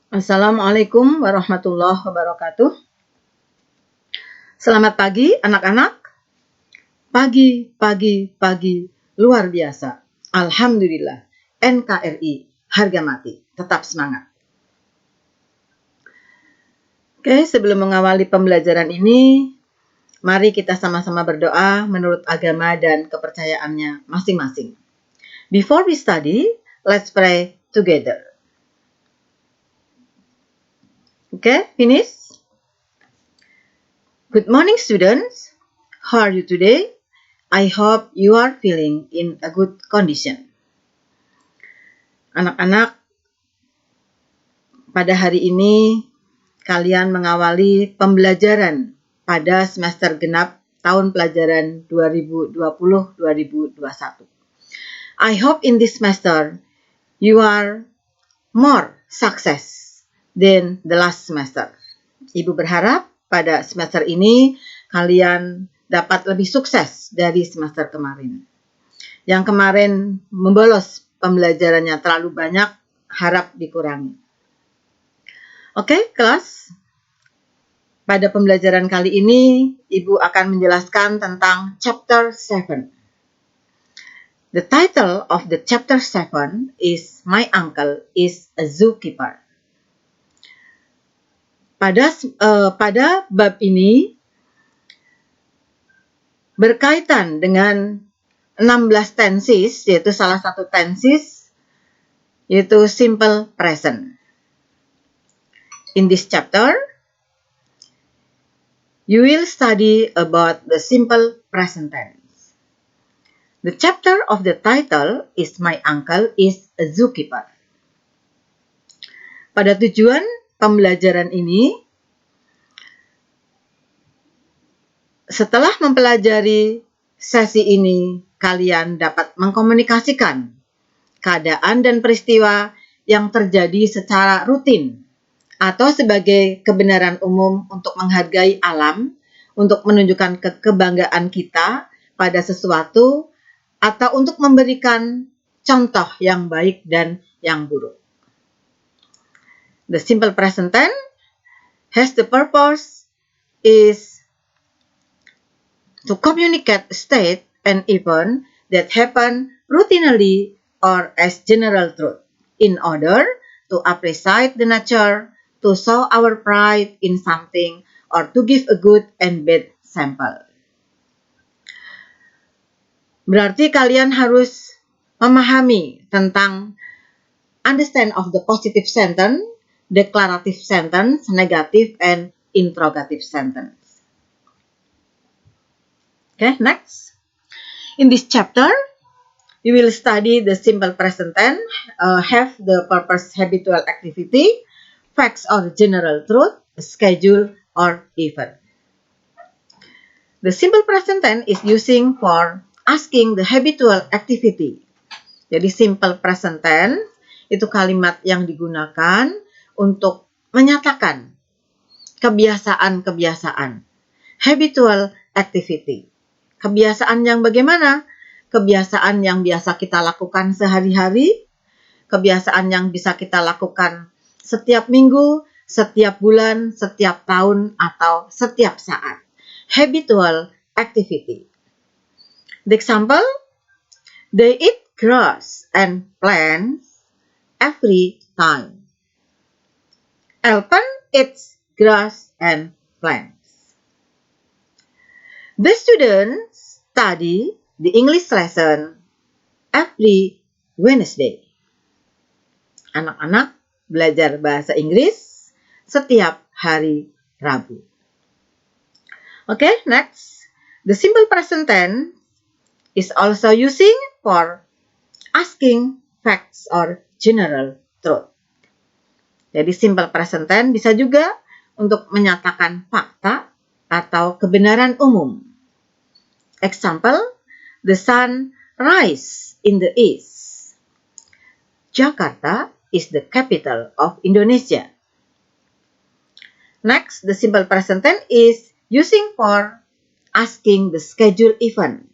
Assalamualaikum warahmatullahi wabarakatuh. Selamat pagi anak-anak. Pagi luar biasa. Alhamdulillah. NKRI harga mati. Tetap semangat. Oke, sebelum mengawali pembelajaran ini, mari kita sama-sama berdoa menurut agama dan kepercayaannya masing-masing. Before we study, let's pray together. Okay, finish? Good morning, students. How are you today? I hope you are feeling in a good condition. Anak-anak, pada hari ini kalian mengawali pembelajaran pada semester genap tahun pelajaran 2020-2021. I hope in this semester you are more success than the last semester. Ibu berharap pada semester ini kalian dapat lebih sukses dari semester kemarin. Yang kemarin membolos pembelajarannya terlalu banyak, harap dikurangi. Oke, kelas. Pada pembelajaran kali ini, Ibu akan menjelaskan tentang chapter 7. The title of the chapter 7 is My Uncle is a Zookeeper. Pada bab ini berkaitan dengan 16 tenses, yaitu salah satu tenses yaitu simple present. In this chapter, you will study about the simple present tense. The chapter of the title is My Uncle is a Zookeeper. Pada tujuan pembelajaran ini, setelah mempelajari sesi ini, kalian dapat mengkomunikasikan keadaan dan peristiwa yang terjadi secara rutin atau sebagai kebenaran umum untuk menghargai alam, untuk menunjukkan kebanggaan kita pada sesuatu, atau untuk memberikan contoh yang baik dan yang buruk. The simple present tense has the purpose is to communicate a state and event that happen routinely or as general truth in order to appreciate the nature, to show our pride in something, or to give a good and bad sample. Berarti kalian harus memahami tentang understand of the positive sentence, declarative sentence, negative and interrogative sentence. Okay, next. In this chapter, you will study the simple present tense, have the purpose, habitual activity, facts or general truth, schedule or event. The simple present tense is using for asking the habitual activity. Jadi simple present tense itu kalimat yang digunakan untuk menyatakan kebiasaan-kebiasaan. Habitual activity. Kebiasaan yang bagaimana? Kebiasaan yang biasa kita lakukan sehari-hari, kebiasaan yang bisa kita lakukan setiap minggu, setiap bulan, setiap tahun, atau setiap saat. Habitual activity. The example, they eat grass and plants every time. Elephant eats grass and plants. The students study the English lesson every Wednesday. Anak-anak belajar bahasa Inggris setiap hari Rabu. Okay, next. The simple present tense is also using for asking facts or general truth. Jadi simple present tense bisa juga untuk menyatakan fakta atau kebenaran umum. Example, the sun rises in the east. Jakarta is the capital of Indonesia. Next, the simple present tense is using for asking the schedule event.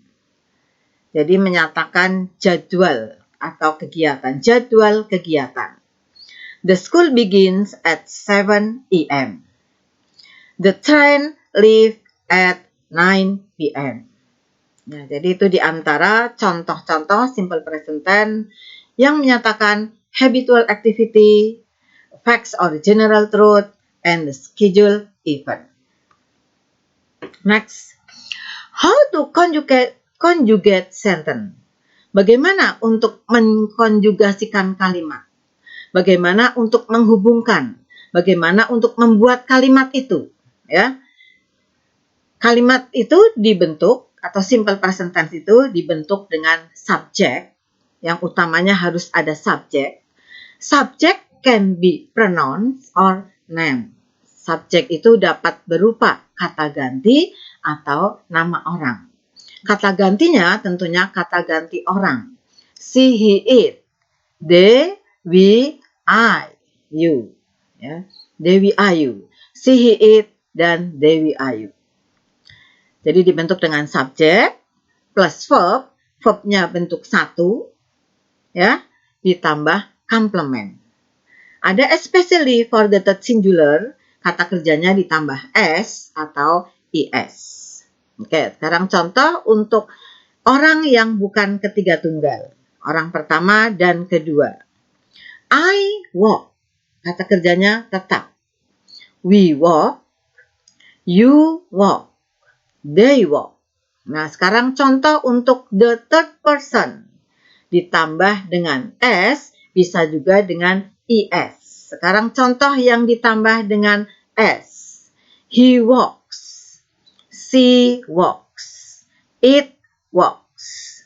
Jadi menyatakan jadwal atau kegiatan, jadwal kegiatan. The school begins at 7 a.m. The train leaves at 9 p.m. Nah, jadi itu di antara contoh-contoh simple present tense yang menyatakan habitual activity, facts or general truth, and the schedule event. Next, how to conjugate sentence. Bagaimana untuk mengkonjugasikan kalimat? Bagaimana untuk menghubungkan? Bagaimana untuk membuat kalimat itu? Ya, kalimat itu dibentuk atau simple present tense itu dibentuk dengan subjek, yang utamanya harus ada subjek. Subject can be pronouns or name. Subjek itu dapat berupa kata ganti atau nama orang. Kata gantinya tentunya kata ganti orang. She, he, it. They, we, I, you. Ya. They, we, I, you. She, he, it, dan they, we, I, you. Jadi dibentuk dengan subjek plus verb. Verbnya bentuk satu. Ya, ditambah complement. Ada especially for the third singular, kata kerjanya ditambah s atau is. Oke, sekarang contoh untuk orang yang bukan ketiga tunggal. Orang pertama dan kedua. I walk, kata kerjanya tetap. We walk, you walk, they walk. Nah, sekarang contoh untuk the third person. Ditambah dengan s, bisa juga dengan is. Sekarang contoh yang ditambah dengan s. He walks. She walks. It walks.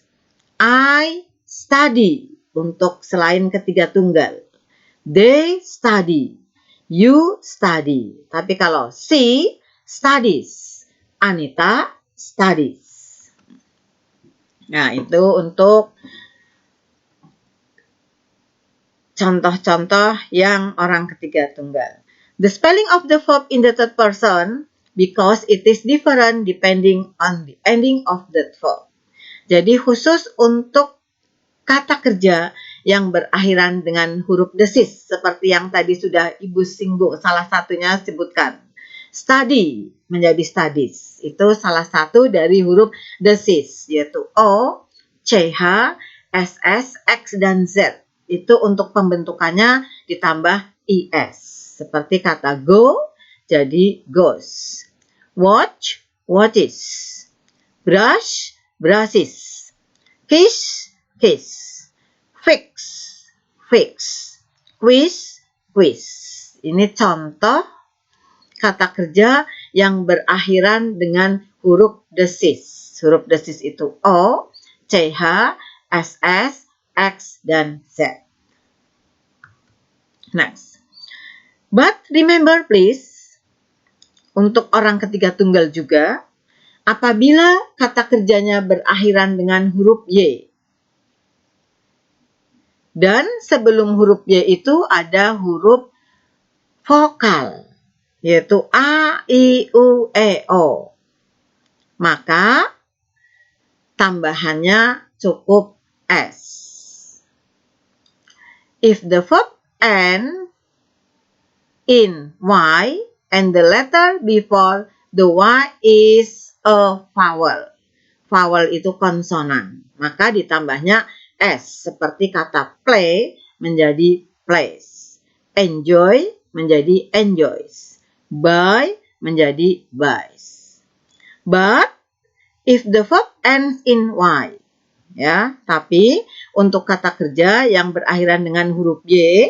I study. Untuk selain ketiga tunggal. They study. You study. Tapi kalau she studies. Anita studies. Nah, itu untuk contoh-contoh yang orang ketiga tunggal. The spelling of the verb in the third person because it is different depending on the ending of that verb. Jadi khusus untuk kata kerja yang berakhiran dengan huruf desis seperti yang tadi sudah Ibu singgung, salah satunya sebutkan. Study menjadi studies. Itu salah satu dari huruf desis yaitu O, CH, SS, X, dan Z. Itu untuk pembentukannya ditambah IS. Seperti kata go, jadi goes. Watch, watches. Brush, brushes. Kiss, kiss. Fix, fix. Quiz, quiz. Ini contoh kata kerja yang berakhiran dengan huruf desis. Huruf desis itu O, CH, SS, X, dan Z. Next. But remember please, untuk orang ketiga tunggal juga, apabila kata kerjanya berakhiran dengan huruf Y. Dan sebelum huruf Y itu ada huruf vokal, yaitu A, I, U, E, O. Maka tambahannya cukup S. If the verb end in Y and the letter before the Y is a vowel. Vowel itu konsonan. Maka ditambahnya S. Seperti kata play menjadi plays. Enjoy menjadi enjoys. Buy menjadi buys. But if the verb ends in Y. Ya, tapi untuk kata kerja yang berakhiran dengan huruf Y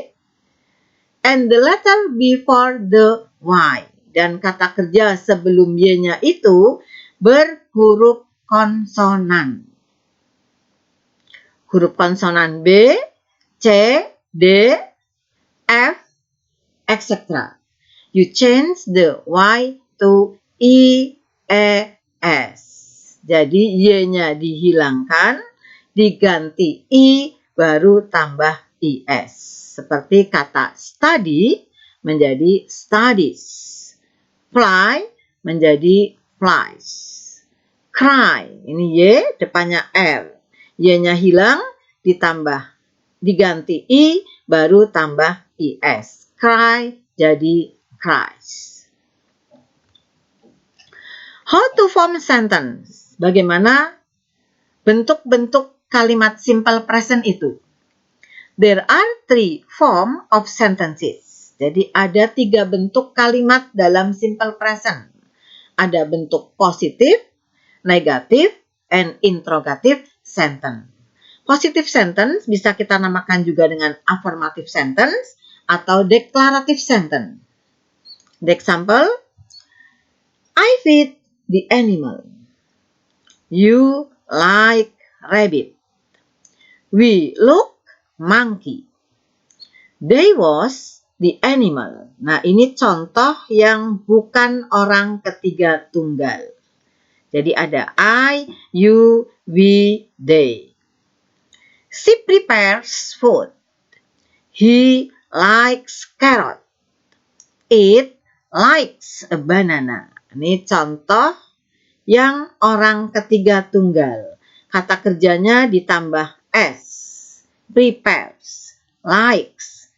and the letter before the Y, dan kata kerja sebelum Y-nya itu berhuruf konsonan. Huruf konsonan B, C, D, F, etc. You change the Y to I, E, S. Jadi Y-nya dihilangkan, diganti I, baru tambah IS. Seperti kata study menjadi studies. Fly menjadi flies. Cry, ini Y, depannya R. Y-nya hilang, diganti I, baru tambah is. Cry jadi cries. How to form sentence? Bagaimana bentuk-bentuk kalimat simple present itu? There are 3 form of sentences. Jadi ada 3 bentuk kalimat dalam simple present. Ada bentuk positif, negatif, and interrogative sentence. Positive sentence bisa kita namakan juga dengan affirmative sentence atau declarative sentence. The example, I feed the animal. You like rabbit. We look monkey. They was the animal. Nah, ini contoh yang bukan orang ketiga tunggal. Jadi ada I, you, we, they. She prepares food. He likes carrot. It likes a banana. Ini contoh yang orang ketiga tunggal. Kata kerjanya ditambah s. Prepares, likes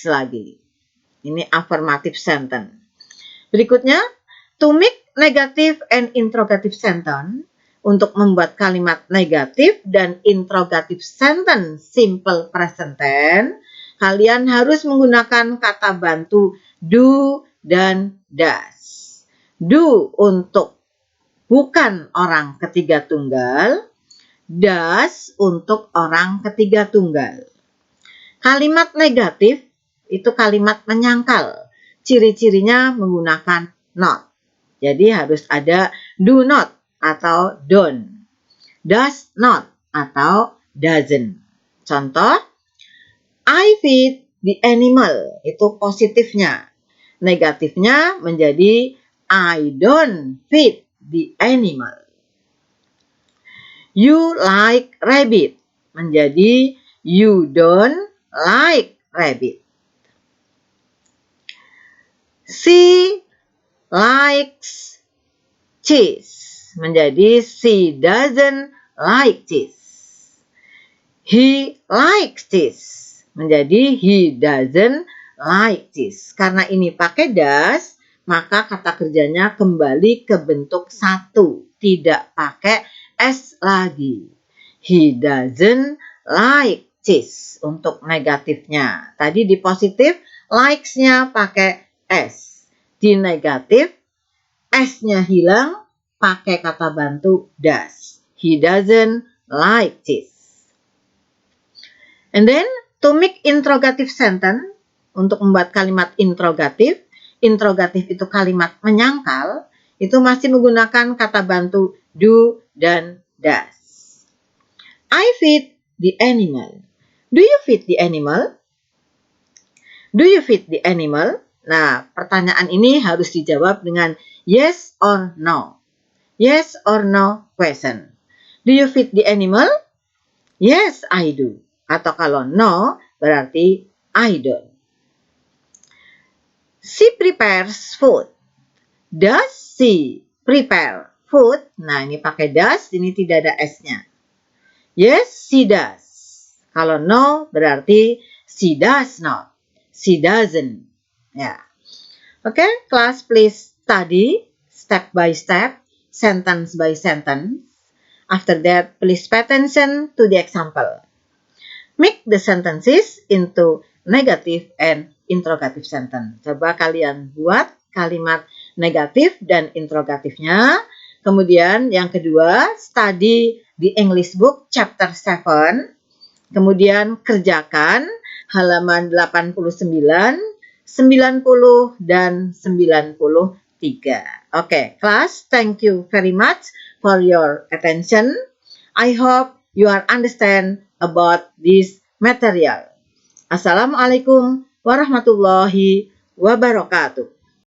lagi. Ini affirmative sentence. Berikutnya, to make negative and interrogative sentence. Untuk membuat kalimat negatif dan interrogative sentence simple present tense, kalian harus menggunakan kata bantu do dan does. Do untuk bukan orang ketiga tunggal, does untuk orang ketiga tunggal. Kalimat negatif itu kalimat menyangkal. Ciri-cirinya menggunakan not. Jadi harus ada do not atau don't, does not atau doesn't. Contoh, I feed the animal, itu positifnya. Negatifnya menjadi I don't feed the animal. You like rabbit, menjadi you don't like rabbit. She likes cheese, menjadi she doesn't like cheese. He likes cheese, menjadi he doesn't like cheese. Karena ini pakai does, maka kata kerjanya kembali ke bentuk satu, tidak pakai s lagi. He doesn't like cheese untuk negatifnya. Tadi di positif, likes-nya pakai s. Di negatif, s-nya hilang, pakai kata bantu does. He doesn't like cheese. And then, to make interrogative sentence, untuk membuat kalimat interrogatif itu kalimat menyangkal, itu masih menggunakan kata bantu do dan does. I feed the animal. Do you feed the animal? Do you feed the animal? Nah, pertanyaan ini harus dijawab dengan yes or no. Yes or no question. Do you feed the animal? Yes, I do. Atau kalau no, berarti I don't. She prepares food. Does she prepare food? Nah, ini pakai does, ini tidak ada s-nya. Yes, she does. Kalau no, berarti she does not. She doesn't. Ya. Oke, class please study step by step, sentence by sentence. After that, please pay attention to the example. Make the sentences into negative and interrogative sentence. Coba kalian buat kalimat negatif dan interrogatifnya. Kemudian yang kedua, study the English book chapter 7. Kemudian kerjakan halaman 89, 90, dan 93. Okay, class, thank you very much for your attention. I hope you are understand about this material. Assalamualaikum warahmatullahi wabarakatuh.